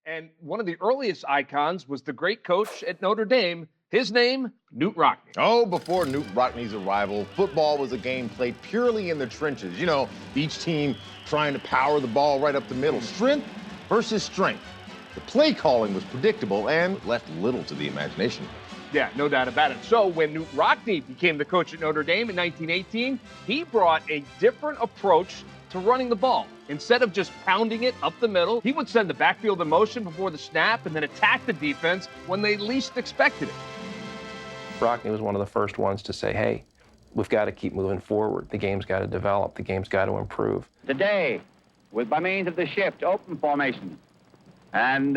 And one of the earliest icons was the great coach at Notre Dame. His name, Knute Rockne. Oh, before Knute Rockne's arrival, football was a game played purely in the trenches. You know, each team trying to power the ball right up the middle. Strength versus strength. The play calling was predictable and left little to the imagination. Yeah, no doubt about it. So when Knute Rockne became the coach at Notre Dame in 1918, he brought a different approach to running the ball. Instead of just pounding it up the middle, he would send the backfield in motion before the snap and then attack the defense when they least expected it. Rockne was one of the first ones to say, hey, we've got to keep moving forward. The game's got to develop. The game's got to improve. Today, by means of the shift, open formation, and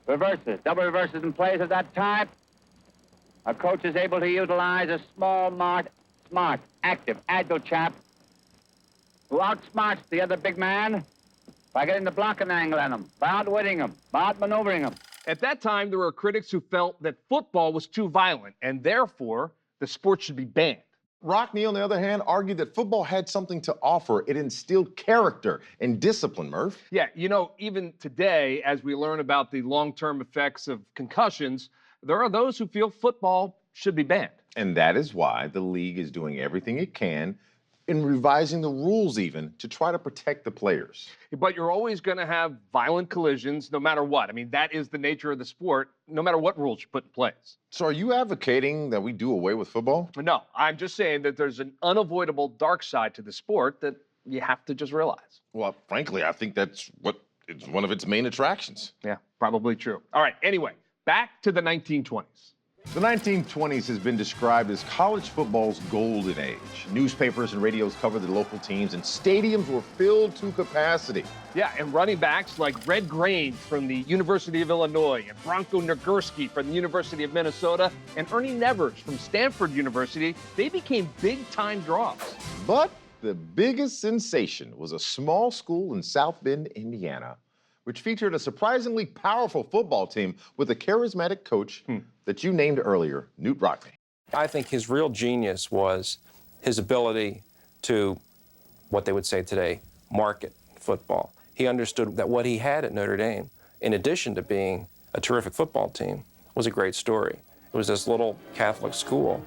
reverses, double reverses and plays of that type, a coach is able to utilize a small, smart, active, agile chap who outsmarts the other big man by getting the blocking angle on him, by outwitting him, by outmaneuvering him. At that time, there were critics who felt that football was too violent, and therefore, the sport should be banned. Rockne, on the other hand, argued that football had something to offer. It instilled character and discipline, Murph. Yeah, you know, even today, as we learn about the long-term effects of concussions, there are those who feel football should be banned. And that is why the league is doing everything it can in revising the rules even to try to protect the players. But you're always going to have violent collisions no matter what. I mean, that is the nature of the sport, no matter what rules you put in place. So are you advocating that we do away with football? No, I'm just saying that there's an unavoidable dark side to the sport that you have to just realize. Well, frankly, I think that's it's one of its main attractions. Yeah, probably true. All right, anyway, back to the 1920s. The 1920s has been described as college football's golden age. Newspapers and radios covered the local teams, and stadiums were filled to capacity. Yeah, and running backs like Red Grange from the University of Illinois, and Bronco Nagurski from the University of Minnesota, and Ernie Nevers from Stanford University, they became big-time draws. But the biggest sensation was a small school in South Bend, Indiana, which featured a surprisingly powerful football team with a charismatic coach that you named earlier, Knute Rockne. I think his real genius was his ability to, what they would say today, market football. He understood that what he had at Notre Dame, in addition to being a terrific football team, was a great story. It was this little Catholic school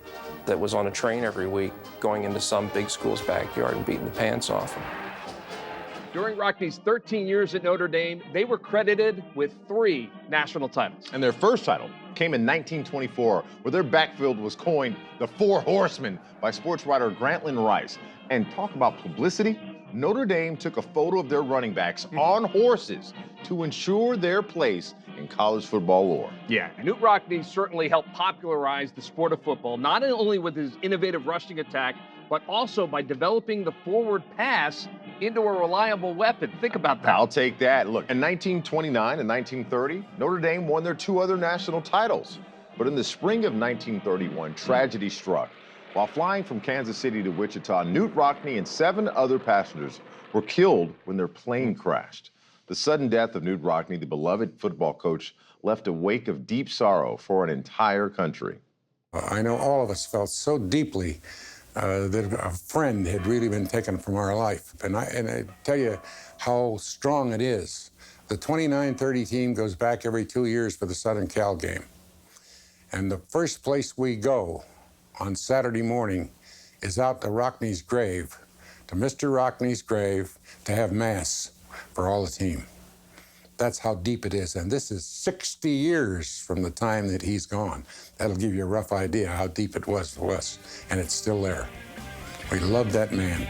that was on a train every week going into some big school's backyard and beating the pants off them. During Rockne's 13 years at Notre Dame, they were credited with 3 national titles. And their first title came in 1924, where their backfield was coined the Four Horsemen by sports writer Grantland Rice. And talk about publicity, Notre Dame took a photo of their running backs on horses to ensure their place in college football lore. Yeah, Knute Rockne certainly helped popularize the sport of football, not only with his innovative rushing attack, but also by developing the forward pass into a reliable weapon. Think about that. I'll take that. Look, in 1929 and 1930, Notre Dame won their 2 other national titles. But in the spring of 1931, tragedy struck. While flying from Kansas City to Wichita, Knute Rockne and 7 other passengers were killed when their plane crashed. The sudden death of Knute Rockne, the beloved football coach, left a wake of deep sorrow for an entire country. I know all of us felt so deeply that a friend had really been taken from our life. And I tell you how strong it is. The 29-30 team goes back every 2 years for the Southern Cal game. And the first place we go on Saturday morning is out to Rockne's grave, to Mr. Rockne's grave, to have Mass for all the team. That's how deep it is. And this is 60 years from the time that he's gone. That'll give you a rough idea how deep it was to us. And it's still there. We love that man.